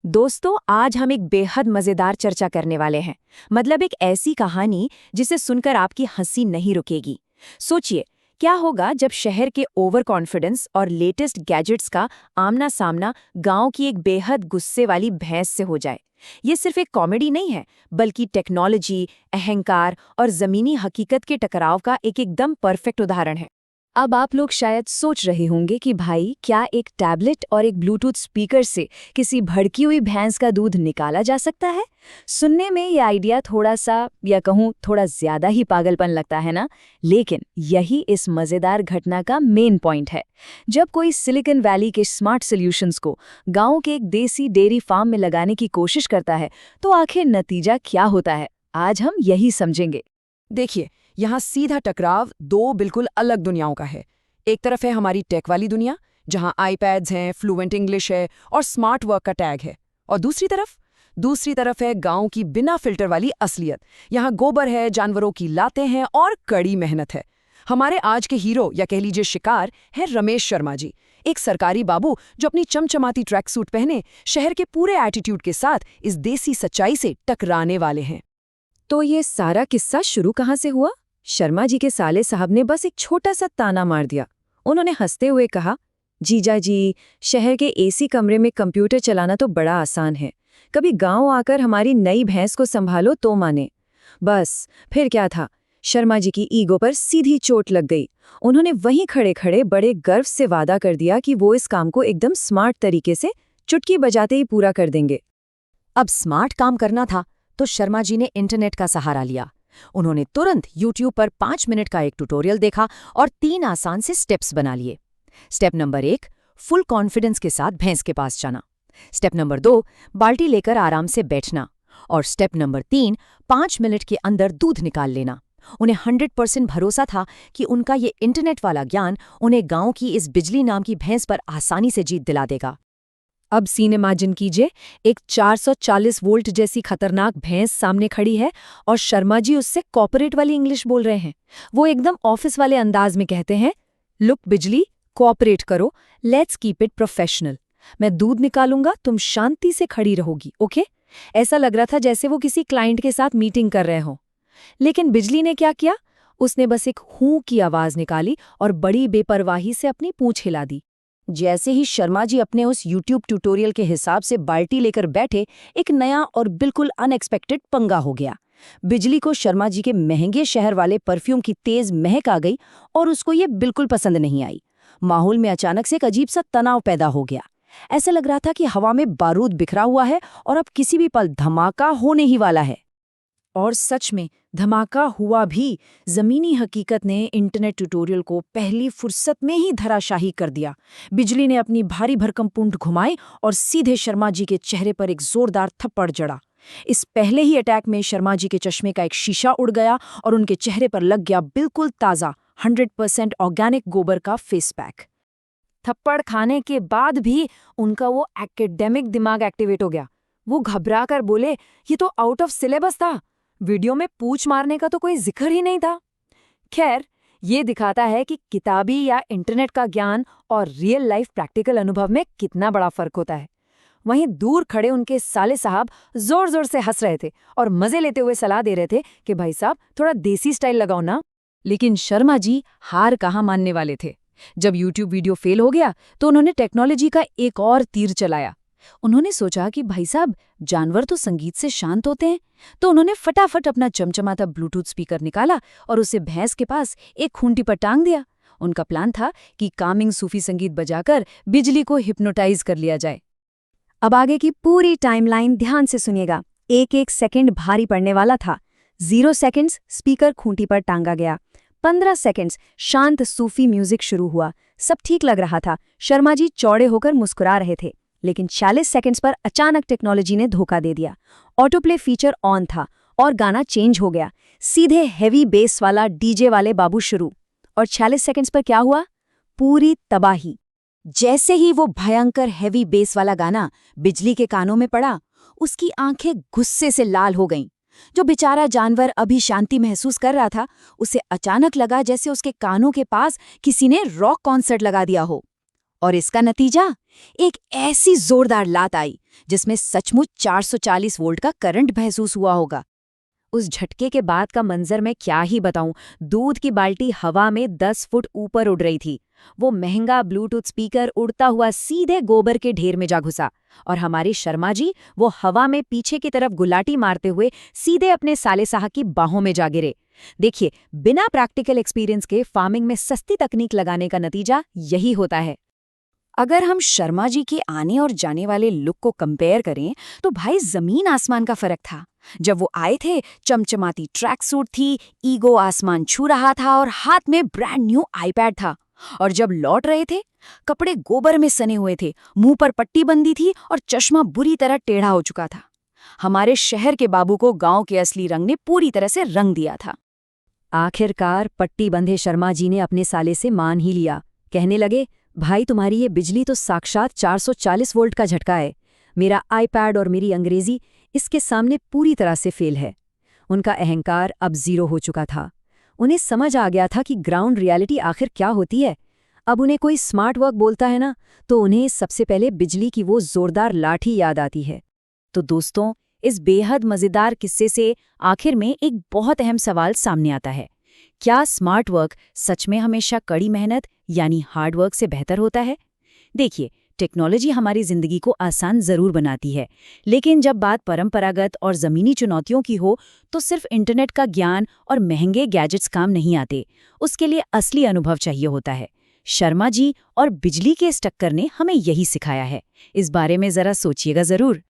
दोस्तों, आज हम एक बेहद मजेदार चर्चा करने वाले हैं। मतलब एक ऐसी कहानी जिसे सुनकर आपकी हंसी नहीं रुकेगी। सोचिए, क्या होगा जब शहर के ओवर कॉन्फिडेंस और लेटेस्ट गैजेट्स का आमना सामना गांव की एक बेहद गुस्से वाली भैंस से हो जाए। ये सिर्फ एक कॉमेडी नहीं है, बल्कि टेक्नोलॉजी, अहंकार और जमीनी हकीकत के टकराव का एक एकदम परफेक्ट उदाहरण है। अब आप लोग शायद सोच रहे होंगे कि भाई, क्या एक टैबलेट और एक ब्लूटूथ स्पीकर से किसी भड़की हुई भैंस का दूध निकाला जा सकता है? सुनने में ये आइडिया थोड़ा सा, या कहूँ थोड़ा ज्यादा ही पागलपन लगता है ना? लेकिन यही इस मजेदार घटना का मेन पॉइंट है। जब कोई सिलिकॉन वैली के स्मार्ट सॉल्यूशंस को गांव के एक देसी डेयरी फार्म में लगाने की कोशिश करता है, तो आखिर नतीजा क्या होता है? आज हम यही समझेंगे। देखिए, यहाँ सीधा टकराव दो बिल्कुल अलग दुनियाओं का है। एक तरफ है हमारी टेक वाली दुनिया, जहाँ आईपैड्स हैं, फ्लुएंट इंग्लिश है और स्मार्ट वर्क का टैग है। और दूसरी तरफ है गांव की बिना फिल्टर वाली असलियत। यहाँ गोबर है, जानवरों की लातें हैं और कड़ी मेहनत है। हमारे आज के हीरो, या कह लीजिए शिकार, है रमेश शर्मा जी, एक सरकारी बाबू जो अपनी चमचमाती ट्रैक सूट पहने शहर के पूरे एटीट्यूड के साथ इस देसी सच्चाई से टकराने वाले हैं। तो ये सारा किस्सा शुरू कहाँ से हुआ? शर्मा जी के साले साहब ने बस एक छोटा सा ताना मार दिया। उन्होंने हंसते हुए कहा, जीजा जी, शहर के एसी कमरे में कंप्यूटर चलाना तो बड़ा आसान है, कभी गांव आकर हमारी नई भैंस को संभालो तो माने। बस फिर क्या था, शर्मा जी की ईगो पर सीधी चोट लग गई। उन्होंने वहीं खड़े खड़े बड़े गर्व से वादा कर दिया कि वो इस काम को एकदम स्मार्ट तरीके से चुटकी बजाते ही पूरा कर देंगे। अब स्मार्ट काम करना था तो शर्मा जी ने इंटरनेट का सहारा लिया। उन्होंने तुरंत YouTube पर 5 मिनट का एक ट्यूटोरियल देखा और 3 आसान से स्टेप्स बना लिए। स्टेप नंबर 1, फुल कॉन्फिडेंस के साथ भैंस के पास जाना। स्टेप नंबर 2, बाल्टी लेकर आराम से बैठना। और स्टेप नंबर 3, 5 मिनट के अंदर दूध निकाल लेना। उन्हें 100% भरोसा था कि उनका ये इंटरनेट वाला ज्ञान उन्हें गांव की इस बिजली नाम की भैंस पर आसानी से जीत दिला देगा। अब सीन इमेजिन कीजिए, एक 440 वोल्ट जैसी खतरनाक भैंस सामने खड़ी है और शर्मा जी उससे कॉर्पोरेट वाली इंग्लिश बोल रहे हैं। वो एकदम ऑफिस वाले अंदाज में कहते हैं, लुक बिजली, कोऑपरेट करो, लेट्स कीप इट प्रोफेशनल। मैं दूध निकालूंगा, तुम शांति से खड़ी रहोगी, ओके? ऐसा लग रहा था जैसे वो किसी क्लाइंट के साथ मीटिंग कर रहे हों। लेकिन बिजली ने क्या किया? उसने बस एक हूं की आवाज निकाली और बड़ी बेपरवाही से अपनी पूंछ हिला दी। जैसे ही शर्मा जी अपने उस YouTube ट्यूटोरियल के हिसाब से बाल्टी लेकर बैठे, एक नया और बिल्कुल अनएक्सपेक्टेड पंगा हो गया। बिजली को शर्मा जी के महंगे शहर वाले परफ्यूम की तेज महक आ गई और उसको ये बिल्कुल पसंद नहीं आई। माहौल में अचानक से एक अजीब सा तनाव पैदा हो गया। ऐसा लग रहा था कि हवा में बारूद बिखरा हुआ है और अब किसी भी पल धमाका होने ही वाला है। और सच में धमाका हुआ भी। जमीनी हकीकत ने इंटरनेट ट्यूटोरियल को पहली फुर्सत में ही धराशाही कर दिया। बिजली ने अपनी भारी भरकम पूंछ घुमाई और सीधे शर्मा जी के चेहरे पर एक जोरदार थप्पड़ जड़ा। इस पहले ही अटैक में शर्मा जी के चश्मे का एक शीशा उड़ गया और उनके चेहरे पर लग गया बिल्कुल ताज़ा 100% ऑर्गेनिक गोबर का फेस पैक। थप्पड़ खाने के बाद भी उनका वो एकेडमिक दिमाग एक्टिवेट हो गया। वो घबरा कर बोले, ये तो आउट ऑफ सिलेबस था, वीडियो में पूछ मारने का तो कोई जिक्र ही नहीं था। खैर, ये दिखाता है कि किताबी या इंटरनेट का ज्ञान और रियल लाइफ प्रैक्टिकल अनुभव में कितना बड़ा फर्क होता है। वहीं दूर खड़े उनके साले साहब जोर जोर से हंस रहे थे और मजे लेते हुए सलाह दे रहे थे कि भाई साहब, थोड़ा देसी स्टाइल लगाओ ना। लेकिन शर्मा जी हार कहाँ मानने वाले थे। जब YouTube वीडियो फेल हो गया तो उन्होंने टेक्नोलॉजी का एक और तीर चलाया। उन्होंने सोचा कि भाई साहब, जानवर तो संगीत से शांत होते हैं, तो उन्होंने फटाफट अपना चमचमाता ब्लूटूथ स्पीकर निकाला और उसे भैंस के पास एक खूंटी पर टांग दिया। उनका प्लान था कि कामिंग सूफी संगीत बजाकर बिजली को हिप्नोटाइज कर लिया जाए। अब आगे की पूरी टाइमलाइन ध्यान से सुनिएगा। एक एक सेकंड भारी पड़ने वाला था। 0 सेकंड्स स्पीकर खूंटी पर टांगा गया। 15 सेकंड्स शांत सूफी म्यूजिक शुरू हुआ। सब ठीक लग रहा था। शर्मा जी चौड़े होकर मुस्कुरा रहे थे। लेकिन 40 सेकंड्स पर अचानक टेक्नोलॉजी ने धोखा दे दिया। ऑटो प्ले फीचर ऑन था और गाना चेंज हो गया। सीधे हेवी बेस वाला डीजे वाले बाबू शुरू। और 46 सेकंड्स पर क्या हुआ? पूरी तबाही। जैसे ही वो भयंकर हेवी बेस वाला गाना बिजली के कानों में पड़ा, उसकी आंखें गुस्से से लाल हो गईं। जो बेचारा जानवर अभी शांति महसूस कर रहा था, उसे अचानक लगा जैसे उसके कानों के पास किसी ने रॉक कॉन्सर्ट लगा दिया हो। और इसका नतीजा, एक ऐसी जोरदार लात आई जिसमें सचमुच 440 वोल्ट का करंट महसूस हुआ होगा। उस झटके के बाद का मंजर मैं क्या ही बताऊं। दूध की बाल्टी हवा में 10 फुट ऊपर उड़ रही थी। वो महंगा ब्लूटूथ स्पीकर उड़ता हुआ सीधे गोबर के ढेर में जा घुसा, और हमारे शर्मा जी वो हवा में पीछे की तरफ गुलाटी मारते हुए सीधे अपने साले साहब की बाहों में जा गिरे। देखिए, बिना प्रैक्टिकल एक्सपीरियंस के फार्मिंग में सस्ती तकनीक लगाने का नतीजा यही होता है। अगर हम शर्मा जी के आने और जाने वाले लुक को कंपेयर करें तो भाई जमीन आसमान का फर्क था। जब वो आए थे, चमचमाती ट्रैक सूट थी, ईगो आसमान छू रहा था और हाथ में ब्रांड न्यू आईपैड था। और जब लौट रहे थे, कपड़े गोबर में सने हुए थे, मुंह पर पट्टी बंधी थी और चश्मा बुरी तरह टेढ़ा हो चुका था। हमारे शहर के बाबू को गांव के असली रंग ने पूरी तरह से रंग दिया था। आखिरकार पट्टी बंधे शर्मा जी ने अपने साले से मान ही लिया। कहने लगे, भाई तुम्हारी ये बिजली तो साक्षात 440 वोल्ट का झटका है। मेरा आईपैड और मेरी अंग्रेजी इसके सामने पूरी तरह से फेल है। उनका अहंकार अब जीरो हो चुका था। उन्हें समझ आ गया था कि ग्राउंड रियलिटी आखिर क्या होती है। अब उन्हें कोई स्मार्ट वर्क बोलता है ना, तो उन्हें सबसे पहले बिजली की वो जोरदार लाठी याद आती है। तो दोस्तों, इस बेहद मजेदार किस्से से आखिर में एक बहुत अहम सवाल सामने आता है। क्या स्मार्ट वर्क सच में हमेशा कड़ी मेहनत यानी हार्ड वर्क से बेहतर होता है? देखिए, टेक्नोलॉजी हमारी जिंदगी को आसान जरूर बनाती है, लेकिन जब बात परंपरागत और जमीनी चुनौतियों की हो तो सिर्फ इंटरनेट का ज्ञान और महंगे गैजेट्स काम नहीं आते। उसके लिए असली अनुभव चाहिए होता है। शर्मा जी और बिजली के इस टक्कर ने हमें यही सिखाया है। इस बारे में जरा सोचिएगा जरूर।